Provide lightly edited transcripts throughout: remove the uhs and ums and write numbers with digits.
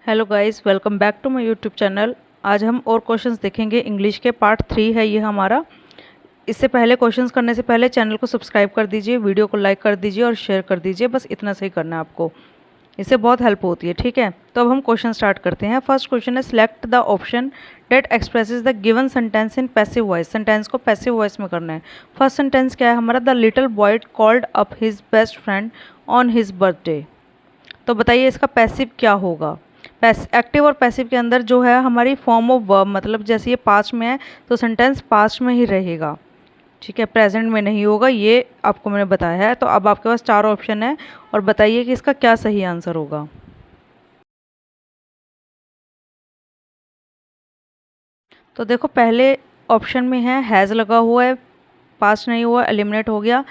Hello guys, welcome back to my YouTube channel. आज हम और क्वेश्चंस देखेंगे। इंग्लिश के पार्ट 3 है ये हमारा। इससे पहले क्वेश्चंस करने से पहले चैनल को सब्सक्राइब कर दीजिए, वीडियो को लाइक कर दीजिए और शेयर कर दीजिए। बस इतना सही करना है आपको, इससे बहुत हेल्प होती है। ठीक है, तो अब हम क्वेश्चन स्टार्ट करते हैं। फर्स्ट क्वेश्चन है, select the option that expresses the given sentence in passive voice. Sentence को पैसिव वॉइस में करना है। फर्स्ट सेंटेंस क्या है हमारा? The little boy called up his best friend on his birthday. तो बताइए इसका पैसिव क्या होगा? एक्टिव और पैसिव के अंदर जो है हमारी फॉर्म ऑफ वर्ब, मतलब जैसे ये पास्ट में है तो सेंटेंस पास्ट में ही रहेगा। ठीक है, प्रेजेंट में नहीं होगा, ये आपको मैंने बताया है। तो अब आपके पास 4 ऑप्शन है और बताइए कि इसका क्या सही आंसर होगा। तो देखो, पहले ऑप्शन में है हैज़ लगा हुआ है, पास्ट नहीं हुआ, एलिमिनेट हो गया।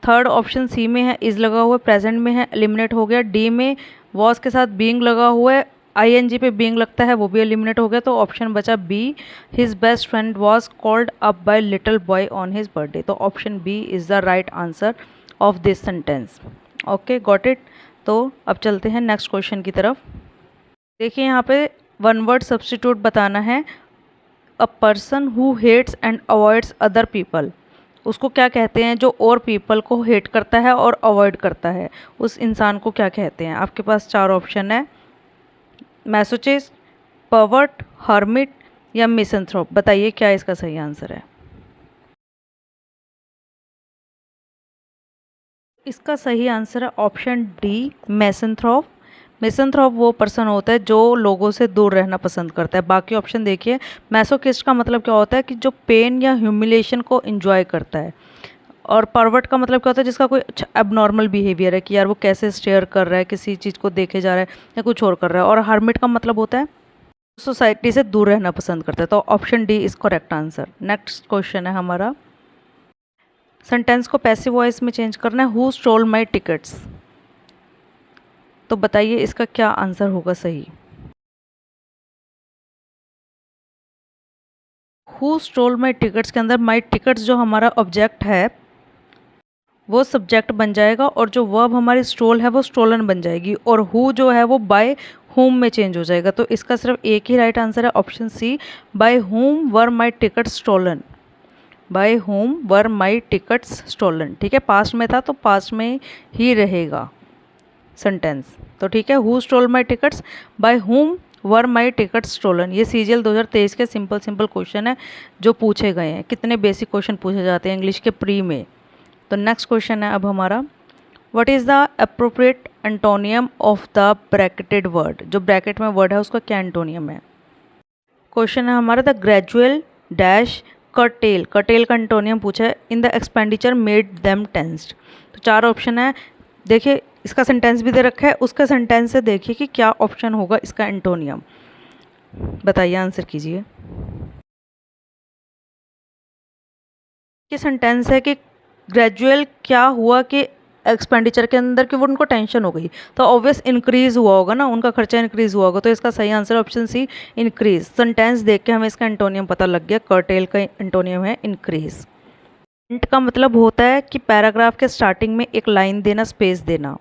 थर्ड ऑप्शन सी में है इज़ लगा हुआ है, प्रेजेंट में है, एलिमिनेट हो गया। डी में वॉज के साथ बीइंग लगा हुआ है, आईएनजी पे बीइंग लगता है, वो भी एलिमिनेट हो गया। तो ऑप्शन बचा B, his best friend was called up by little boy on his birthday. तो option B is the right answer of this sentence. Okay, got it. तो अब चलते हैं नेक्स्ट क्वेश्चन की तरफ। देखिए यहाँ पे वन वर्ड सब्स्टिट्यूट बताना है। A person who hates and avoids other people, उसको क्या कहते हैं? जो और पीपल को हेट करता है और अवॉइड करता है, उस इंसान को क्या कहते हैं? आपके पास 4 ऑप्शन है, मैसोचिस्ट, पर्वर्ट, हर्मिट या मिसंथ्रोप। बताइए क्या इसका सही आंसर है? इसका सही आंसर है ऑप्शन डी, मैसंथ्रोप। मिसंथ्रोप वो पर्सन होता है जो लोगों से दूर रहना पसंद करता है। बाकी ऑप्शन देखिए, मैसोकिस्ट का मतलब क्या होता है कि जो पेन या ह्यूमिलेशन को एंजॉय करता है। और परवर्ट का मतलब क्या होता है? जिसका कोई एबनॉर्मल बिहेवियर है, कि यार वो कैसे स्टेयर कर रहा है, किसी चीज़ को देखे जा रहा है या कुछ और कर रहा है। और हर्मिट का मतलब होता है सोसाइटी से दूर रहना पसंद करता है। तो option D is correct answer. Next question है हमारा, सेंटेंस को पैसिव वॉइस में चेंज करना है। Who stole my tickets. तो बताइए इसका क्या आंसर होगा सही? हु स्टोल माई टिकट्स के अंदर माई टिकट्स जो हमारा ऑब्जेक्ट है वो सब्जेक्ट बन जाएगा, और जो वर्ब हमारी स्टोल है वो स्टोलन बन जाएगी, और हु जो है वो बाय होम में चेंज हो जाएगा। तो इसका सिर्फ एक ही राइट आंसर है, option C, bye whom were my tickets stolen. Bye whom were my tickets stolen. ठीक है, पास्ट में था तो पास्ट में ही रहेगा सेंटेंस। तो ठीक है, who stole my tickets, by whom were my tickets stolen. ये सीजीएल 2023 के सिंपल सिंपल क्वेश्चन है जो पूछे गए हैं। कितने बेसिक क्वेश्चन पूछे जाते हैं इंग्लिश के प्री में। तो नेक्स्ट क्वेश्चन है अब हमारा, what is the appropriate antonym of the bracketed word. जो ब्रैकेट में वर्ड है उसका क्या एंटोनियम है? क्वेश्चन है हमारा, the gradual dash cartel. Cartel का एंटोनियम पूछा है। In the expenditure made them tensed. तो 4 ऑप्शन है। देखिए इसका सेंटेंस भी दे रखा है, उसका सेंटेंस से देखिए कि क्या ऑप्शन होगा इसका एंटोनियम। बताइए, आंसर कीजिए। ये सेंटेंस है कि ग्रेजुअल क्या हुआ कि एक्सपेंडिचर के अंदर कि वो उनको टेंशन हो गई, तो ऑब्वियस इंक्रीज हुआ होगा ना, उनका खर्चा इंक्रीज हुआ होगा। तो इसका सही answer option C, increase. Sentence देख के हमें इसका एंटोनियम पता लग गया, कर्टेल का एंटोनियम है इंक्रीज। इंट का मतलब होता है कि पैराग्राफ के स्टार्टिंग में एक लाइन देना, स्पेस देना।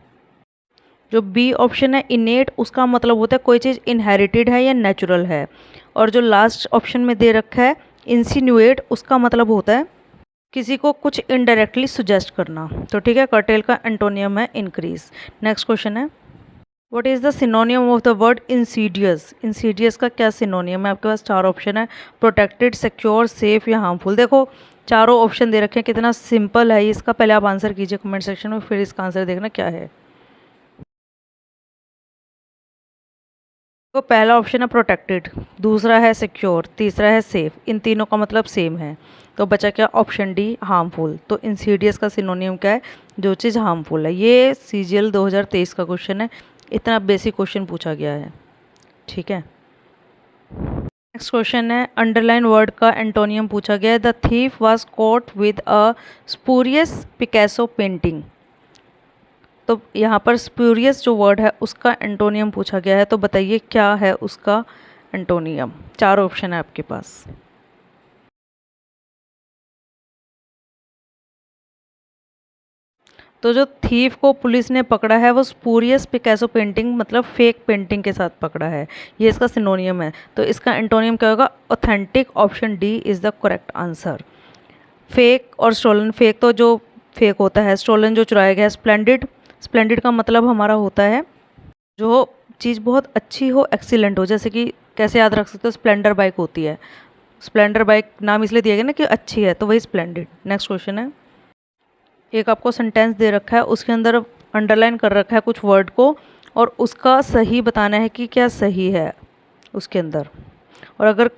जो बी ऑप्शन है इनेट, उसका मतलब होता है कोई चीज़ इनहेरिटेड है या नेचुरल है। और जो लास्ट ऑप्शन में दे रखा है इंसिन्यूएट, उसका मतलब होता है किसी को कुछ इनडायरेक्टली सुजेस्ट करना। तो ठीक है, कर्टेल का एंटोनियम है इंक्रीज। नेक्स्ट क्वेश्चन है, what is the सिनोनियम of the word Insidious. Insidious का क्या सिनोनियम है? आपके पास 4 ऑप्शन है, प्रोटेक्टेड, सिक्योर, सेफ या हार्मफुल। देखो चारों ऑप्शन दे रखे हैं, कितना सिंपल है इसका। पहले आप आंसर कीजिए कमेंट सेक्शन में, फिर इसका आंसर देखना क्या है। तो पहला ऑप्शन है प्रोटेक्टेड, दूसरा है सिक्योर, तीसरा है सेफ। इन तीनों का मतलब सेम है। तो बचा क्या? Option D, harmful. तो इंसीडियस का सिनोनियम क्या है? जो चीज़ हार्मफुल है। ये सीजीएल 2023 का क्वेश्चन है, इतना बेसिक क्वेश्चन पूछा गया है। ठीक है, नेक्स्ट क्वेश्चन है, अंडरलाइन वर्ड का एंटोनियम पूछा गया है। The thief was caught with a spurious Picasso painting. तो यहाँ पर स्पूरियस जो वर्ड है उसका एंटोनियम पूछा गया है। तो बताइए क्या है उसका एंटोनियम। 4 ऑप्शन है आपके पास। तो जो थीफ को पुलिस ने पकड़ा है वो स्पूरियस पिकासो पेंटिंग मतलब फेक पेंटिंग के साथ पकड़ा है, ये इसका सिनोनियम है। तो इसका एंटोनियम क्या होगा? Authentic. Option D is the correct answer. Fake और स्टोलन, फेक तो जो फेक होता है, स्टोलन जो चुराया गया है। स्प्लेंडिड, स्प्लेंडिड का मतलब हमारा होता है जो चीज़ बहुत अच्छी हो, एक्सीलेंट हो। जैसे कि कैसे याद रख सकते हो? स्प्लेंडर बाइक होती है, स्प्लेंडर बाइक नाम इसलिए दिया गया ना कि अच्छी है, तो वही स्प्लेंडिड। नेक्स्ट क्वेश्चन है, एक आपको सेंटेंस दे रखा है, उसके अंदर अंडरलाइन कर रखा है कुछ वर्ड को, और उसका सही बताना है कि क्या सही है उसके अंदर। और अगर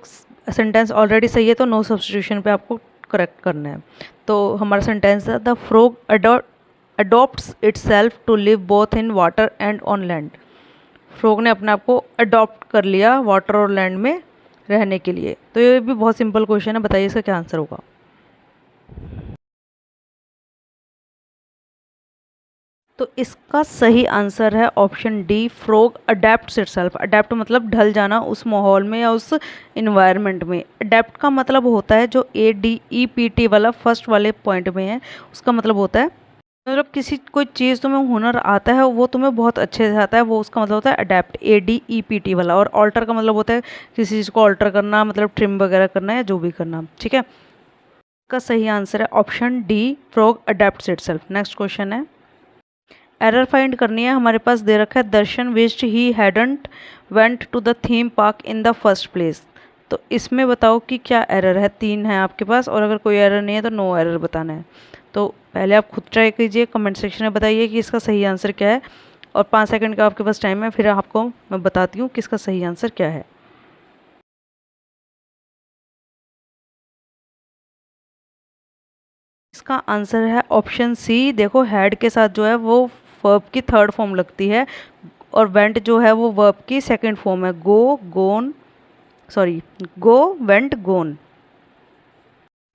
सेंटेंस ऑलरेडी सही है तो नो सब्स्टिट्यूशन पे आपको करेक्ट करना है। तो हमारा सेंटेंस है the frog adapts itself to live both in water and on land. Frog ने अपने आप को अडॉप्ट कर लिया वाटर और लैंड में रहने के लिए। तो ये भी बहुत सिंपल क्वेश्चन है, बताइए इसका क्या आंसर होगा। तो इसका सही आंसर है option D, frog adapts itself. Adapt मतलब ढल जाना उस माहौल में या उस इन्वायरमेंट में। अडेप्ट का मतलब होता है जो ADEPT वाला फर्स्ट वाले पॉइंट में है, उसका मतलब होता है मतलब किसी कोई चीज़ तुम्हें हुनर आता है वो तुम्हें बहुत अच्छे से आता है, वो उसका मतलब होता है अडेप्ट, ADEPT वाला। और ऑल्टर का मतलब होता है किसी चीज़ को ऑल्टर करना, मतलब ट्रिम वगैरह करना या जो भी करना, ठीक है। इसका सही आंसर है option D, frog adapts itself. Next question है, एरर फाइंड करनी है। हमारे पास दे रखा है Darshan wished he hadn't went to the theme park in the first place. तो इसमें बताओ कि क्या एरर है। 3 है आपके पास, और अगर कोई एरर नहीं है तो नो एरर बताना है। तो पहले आप खुद ट्राई कीजिए, कमेंट सेक्शन में बताइए कि इसका सही आंसर क्या है, और 5 सेकंड का आपके पास टाइम है, फिर आपको मैं बताती हूँ कि इसका सही आंसर क्या है। इसका आंसर है ऑप्शन सी। देखो हैड के साथ जो है वो वर्ब की थर्ड फॉर्म लगती है, और वेंट जो है वो वर्ब की सेकंड फॉर्म है। गो, गोन, सॉरी, गो, वेंट, गोन।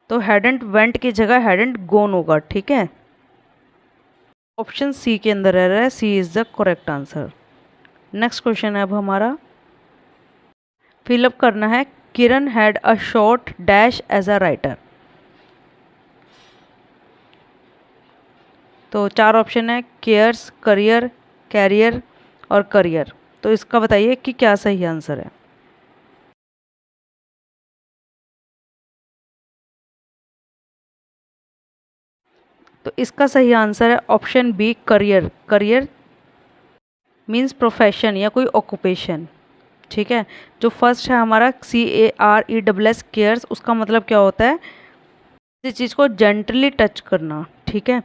तो हैडेंट वेंट की जगह हैडेंट गोन होगा, ठीक है। ऑप्शन सी के अंदर रह रहा है, C is the correct answer. Next question है अब हमारा, फिलअप करना है। Kiran had a short dash as a writer. तो 4 ऑप्शन है, केयर्स, करियर, कैरियर और करियर। तो इसका बताइए कि क्या सही आंसर है। तो इसका सही आंसर है option B, career. Career means profession या कोई ऑक्यूपेशन, ठीक है। जो फर्स्ट है हमारा CARESS, केयर्स, उसका मतलब क्या होता है? किसी चीज़ को जेंटली टच करना, ठीक है।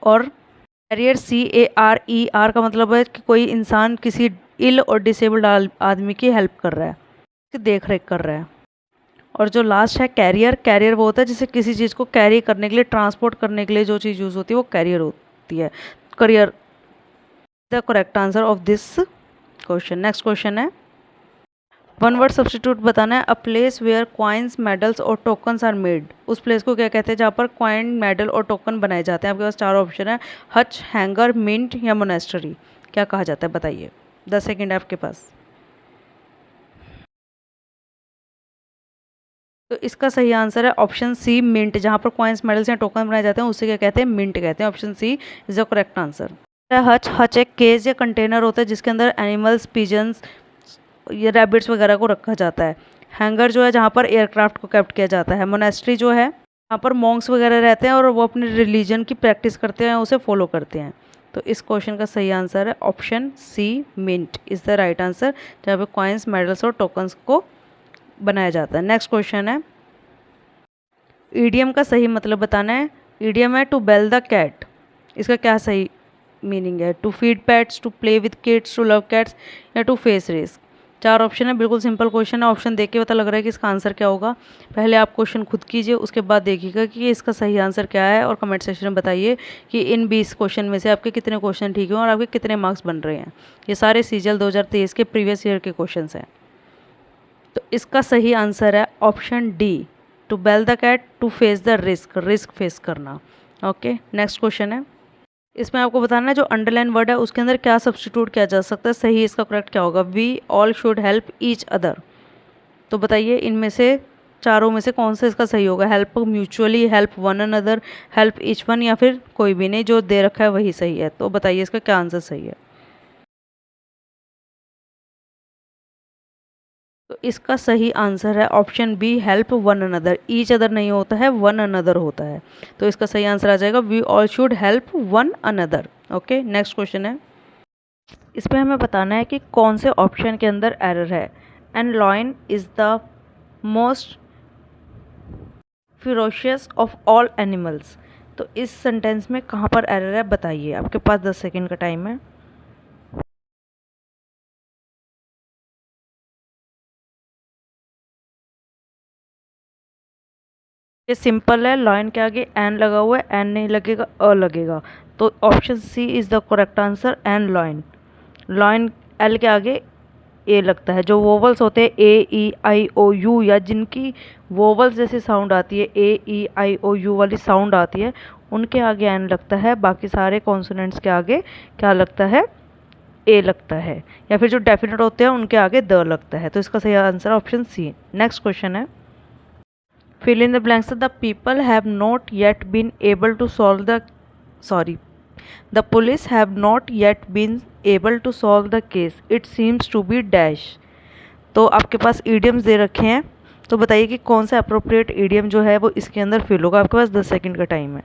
और कैरियर CARER का मतलब है कि कोई इंसान किसी इल और डिसेबल्ड आदमी की हेल्प कर रहा है, उसकी देख रेख कर रहा है। और जो लास्ट है कैरियर, कैरियर वो होता है जिसे किसी चीज़ को कैरी करने के लिए, ट्रांसपोर्ट करने के लिए जो चीज़ यूज़ होती है वो कैरियर होती है। Career the correct answer of this question. Next question है, वन वर्ड सब्स्टिट्यूट बताना है। A place where coins, medals और टोकन्स आर मेड। उस प्लेस को क्या कहते हैं जहाँ पर क्वाइन, मेडल और टोकन बनाए जाते हैं। आपके पास 4 ऑप्शन है, हच, हैंगर, मिंट या मोनेस्ट्री। क्या कहा जाता है बताइए, 10 सेकेंड है आपके पास। तो इसका सही आंसर है ऑप्शन सी, मिंट। जहाँ पर कॉइन्स, मेडल्स या टोकन बनाए जाते हैं उसे क्या कहते हैं? मिंट कहते हैं। Option C is the correct answer. Hutch, hutch एक केज या कंटेनर होता है जिसके अंदर एनिमल्स, पिजन्स या रैबिट्स वगैरह को रखा जाता है। हैंगर जो है जहाँ पर एयरक्राफ्ट को कैप्ट किया जाता है। मोनेस्ट्री जो है वहाँ पर मॉन्क्स वगैरह रहते हैं और वो अपने रिलीजन की प्रैक्टिस करते हैं, उसे फॉलो करते हैं। तो इस क्वेश्चन का सही आंसर है option C, mint is the right answer, जहाँ पे कॉइन्स, मेडल्स और टोकन्स को बनाया जाता है। नेक्स्ट क्वेश्चन है, ईडियम का सही मतलब बताना है। ईडियम है टू बेल द कैट, इसका क्या सही मीनिंग है? To feed pets, to play with kids, to love cats या टू फेस रिस्क। 4 ऑप्शन है, बिल्कुल सिंपल क्वेश्चन है। ऑप्शन देख के पता लग रहा है कि इसका आंसर क्या होगा। पहले आप क्वेश्चन खुद कीजिए, उसके बाद देखिएगा कि इसका सही आंसर क्या है, और कमेंट सेक्शन में बताइए कि इन 20 क्वेश्चन में से आपके कितने क्वेश्चन ठीक हैं और आपके कितने मार्क्स बन रहे हैं। ये सारे सीजल 2023 के प्रीवियस ईयर के क्वेश्चन हैं। तो इसका सही आंसर है option D, to bell the cat, to face the risk, risk face करना। ओके, नेक्स्ट क्वेश्चन है, इसमें आपको बताना है जो अंडरलाइन वर्ड है उसके अंदर क्या सब्स्टिट्यूट किया जा सकता है। सही इसका करेक्ट क्या होगा? We all should help each other. तो बताइए इनमें से चारों में से कौन सा इसका सही होगा? Help mutually, help one another, help each one, या फिर कोई भी नहीं, जो दे रखा है वही सही है। तो बताइए इसका क्या आंसर सही है? तो इसका सही आंसर है option B, help one another. Each other नहीं होता है, वन अनदर होता है। तो इसका सही आंसर आ जाएगा we all should help one another. Okay, next question है। इस पे हमें बताना है कि कौन से ऑप्शन के अंदर एरर है। And lion is the most ferocious of all animals. तो इस सेंटेंस में कहाँ पर एरर है बताइए, आपके पास 10 सेकेंड का टाइम है। ये सिंपल है, लॉयन के आगे एन लगा हुआ है, एन नहीं लगेगा, अ लगेगा। तो option C is the correct answer, an lion. Lion L के आगे ए लगता है। जो वोवल्स होते हैं ए ई आई ओ यू, या जिनकी वोवल्स जैसी साउंड आती है, ए ई आई ओ यू वाली साउंड आती है, उनके आगे एन लगता है। बाकी सारे कॉन्सोनेंट्स के आगे क्या लगता है? ए लगता है। या फिर जो डेफिनेट होते हैं उनके आगे द लगता है। तो इसका सही answer option C. Next question है, fill in the blanks. The people have not yet been able to solve the sorry the police have not yet been able to solve the case. It seems to be dash. तो आपके पास idioms दे रखे हैं, तो बताइए कि कौन सा appropriate idiom जो है वो इसके अंदर फिल होगा। आपके पास 10 सेकंड का टाइम है।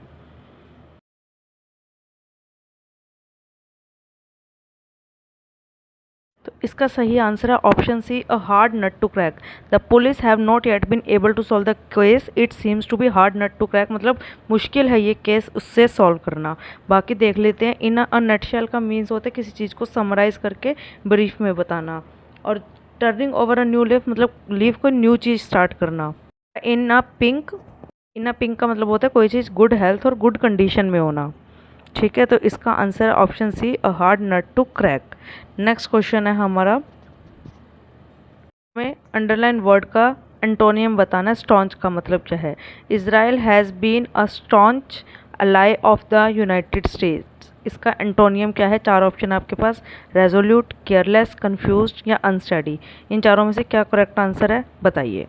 तो इसका सही आंसर है option C, a hard nut to crack. The police have not yet been able to solve the case, it seems to be hard nut to crack, मतलब मुश्किल है ये केस उससे सॉल्व करना। बाकी देख लेते हैं। इन अ नटशेल का मीन्स होता है किसी चीज़ को समराइज करके ब्रीफ में बताना। और turning over a new leaf मतलब लीफ को न्यू चीज़ स्टार्ट करना। इन अ पिंक, इन अ पिंक का मतलब होता है कोई चीज़ गुड हेल्थ और गुड कंडीशन में होना। ठीक है, तो इसका answer option C, a hard nut to crack. Next question है हमारा, हमें अंडरलाइन वर्ड का एंटोनियम बताना है। स्टॉन्च का मतलब क्या है? Israel has been a staunch ally of the United States. इसका एंटोनियम क्या है? चार ऑप्शन है आपके पास, रेजोल्यूट, केयरलेस, कंफ्यूज्ड या अनस्टडी। इन चारों में से क्या करेक्ट आंसर है बताइए।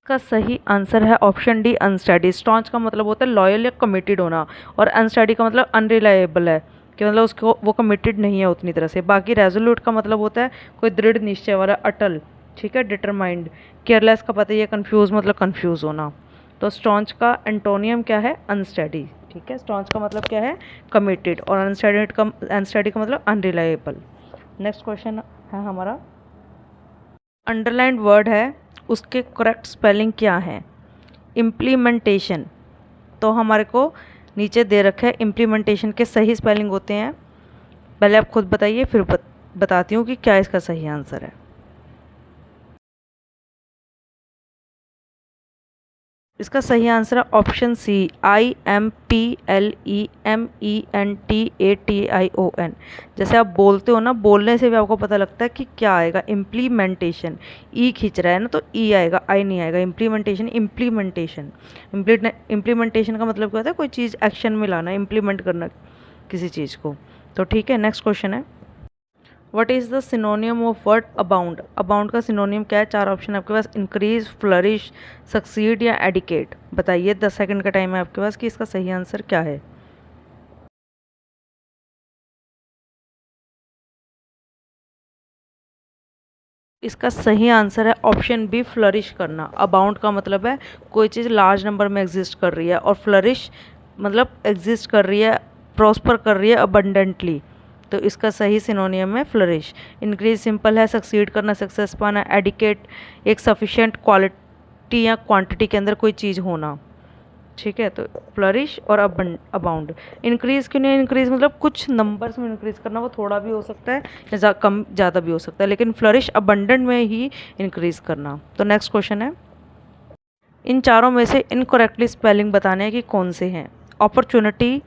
का सही आंसर है ऑप्शन डी, अनस्टडी। स्टॉन्च का मतलब होता है लॉयल या कमिटेड होना, और अनस्टडी का मतलब अनरिलायबल है, कि मतलब उसको वो कमिटेड नहीं है उतनी तरह से। बाकी रेजोल्यूट का मतलब होता है कोई दृढ़ निश्चय वाला, अटल। ठीक है, डिटरमाइंड। केयरलेस का पता ही है, कन्फ्यूज मतलब कन्फ्यूज होना। तो स्टॉन्च का एंटोनियम क्या है? अनस्टडी। ठीक है, स्टॉन्च का मतलब क्या है? कमिटेड, और अनस्टडी का मतलब अनरिलायबल। नेक्स्ट क्वेश्चन है हमारा, अंडरलाइंड वर्ड है उसके करेक्ट स्पेलिंग क्या है? इम्प्लीमेंटेशन। तो हमारे को नीचे दे रखा है इम्प्लीमेंटेशन के सही स्पेलिंग होते हैं। पहले आप खुद बताइए, फिर बताती हूँ कि क्या इसका सही आंसर है। इसका सही आंसर है ऑप्शन सी, IMPLEMENTATION। जैसे आप बोलते हो ना, बोलने से भी आपको पता लगता है कि क्या आएगा। इम्प्लीमेंटेशन, ई खींच रहा है ना, तो ई आएगा, आई नहीं आएगा। Implementation, implementation. इम्प्लीमेंटेशन का मतलब क्या होता है? कोई चीज़ एक्शन में लाना, इम्प्लीमेंट करना किसी चीज़ को। तो ठीक है, नेक्स्ट क्वेश्चन है, what is the सिनोनियम of word abound? Abound का सिनोनियम क्या है? चार ऑप्शन है आपके पास, इंक्रीज, फ्लरिश, सक्सीड या एडिकेट। बताइए, 10 सेकंड का टाइम है आपके पास, कि इसका सही आंसर क्या है। इसका सही आंसर है ऑप्शन बी, फ्लरिश करना। अबाउंड का मतलब है कोई चीज़ लार्ज नंबर में एग्जिस्ट कर रही है, और फ्लरिश मतलब एग्जिस्ट कर रही है, प्रॉस्पर कर रही है अबंडेंटली। तो इसका सही सिनोनियम है फ्लरिश। इंक्रीज सिंपल है, सक्सीड करना, सक्सेस पाना। एडिकेट एक सफिशिएंट क्वालिटी या क्वांटिटी के अंदर कोई चीज़ होना। ठीक है, तो फ्लरिश और अबाउंड। इंक्रीज क्यों नहीं? इंक्रीज मतलब कुछ नंबर्स में इंक्रीज करना, वो थोड़ा भी हो सकता है या कम ज़्यादा भी हो सकता है, लेकिन फ्लरिश अबंडेंट में ही इंक्रीज करना। तो नेक्स्ट क्वेश्चन है, इन चारों में से इनकरेक्टली स्पेलिंग बताने हैं कि कौन से हैं। अपॉर्चुनिटी,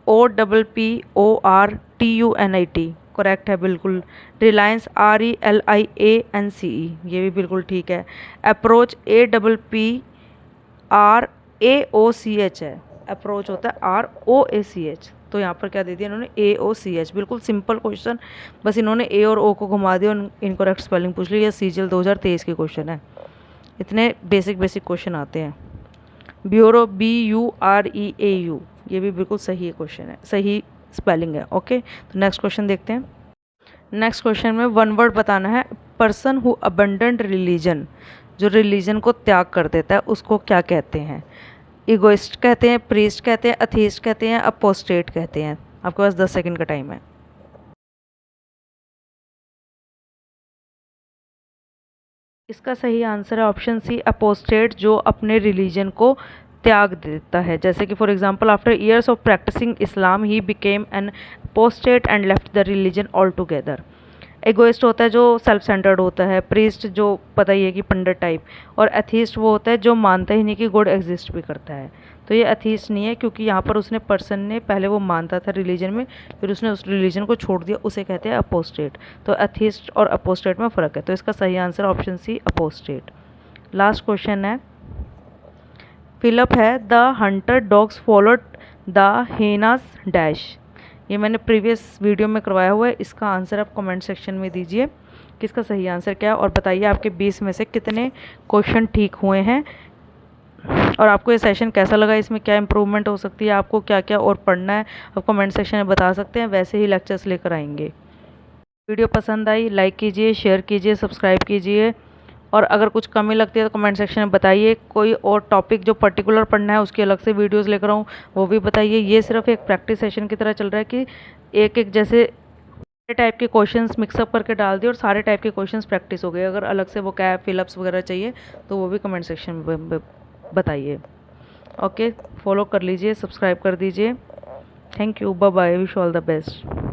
OPPORTUNIT करेक्ट है बिल्कुल। रिलायंस, RELIANCE ये भी बिल्कुल ठीक है। अप्रोच, APPRAOCH है, अप्रोच होता है ROACH। तो यहाँ पर क्या दे दिया इन्होंने AOCH, बिल्कुल सिंपल क्वेश्चन, बस इन्होंने ए और ओ को घुमा दिया और इनकरेक्ट स्पेलिंग पूछ ली। ये CGL 2023 के क्वेश्चन है, इतने बेसिक क्वेश्चन आते हैं। ब्यूरो BUREAU, ये भी बिल्कुल सही क्वेश्चन है, सही स्पेलिंग है। ओके, तो नेक्स्ट क्वेश्चन देखते हैं। नेक्स्ट क्वेश्चन में वन वर्ड बताना है। पर्सन हु अबंडेंट रिलीजन, जो रिलीजन को त्याग कर देता है उसको क्या कहते हैं? इगोइस्ट कहते हैं, प्रीस्ट कहते हैं, अथीस्ट कहते हैं, अपोस्टेट कहते हैं। आपके पास 10 सेकंड का टाइम है। इसका सही आंसर है ऑप्शन सी, अपोस्टेट, जो अपने रिलीजन को त्याग देता है। जैसे कि for example, after years of practising Islam he became an apostate and left the religion all together. Egoist होता है जो सेल्फ सेंटर्ड होता है, प्रीस्ट जो पता ही है कि पंडित टाइप, और एथीस्ट वो होता है जो मानता ही नहीं कि गॉड एग्जिस्ट भी करता है। तो ये एथीस्ट नहीं है, क्योंकि यहाँ पर उसने पर्सन ने पहले वो मानता था रिलीजन में, फिर उसने उस रिलीजन को छोड़ दिया, उसे कहते हैं अपोस्टेट। तो एथीस्ट और अपोस्टेट में फ़र्क है, तो इसका सही answer option C, apostate. Last question है, फिलअप है the hunter dogs followed the hyenas dash. ये मैंने प्रीवियस वीडियो में करवाया हुआ है, इसका आंसर आप कमेंट सेक्शन में दीजिए कि इसका सही आंसर क्या है, और बताइए आपके 20 में से कितने क्वेश्चन ठीक हुए हैं, और आपको ये सेशन कैसा लगा, इसमें क्या इंप्रूवमेंट हो सकती है, आपको क्या क्या और पढ़ना है, आप कमेंट सेक्शन में बता सकते हैं, वैसे ही लेक्चर्स लेकर आएंगे। वीडियो पसंद आई लाइक कीजिए, शेयर कीजिए, सब्सक्राइब कीजिए, और अगर कुछ कमी लगती है तो कमेंट सेक्शन में बताइए। कोई और टॉपिक जो पर्टिकुलर पढ़ना है उसकी अलग से वीडियोस लेकर आऊँ वो भी बताइए। ये सिर्फ एक प्रैक्टिस सेशन की तरह चल रहा है कि एक एक जैसे सारे टाइप के क्वेश्चंस मिक्सअप करके डाल दिए और सारे टाइप के क्वेश्चंस प्रैक्टिस हो गए। अगर अलग से वो कैप फिलअप्स वगैरह चाहिए तो वो भी कमेंट सेक्शन में बताइए। ओके, फॉलो कर लीजिए, सब्सक्राइब कर दीजिए। Thank you, bye bye, wish all the best.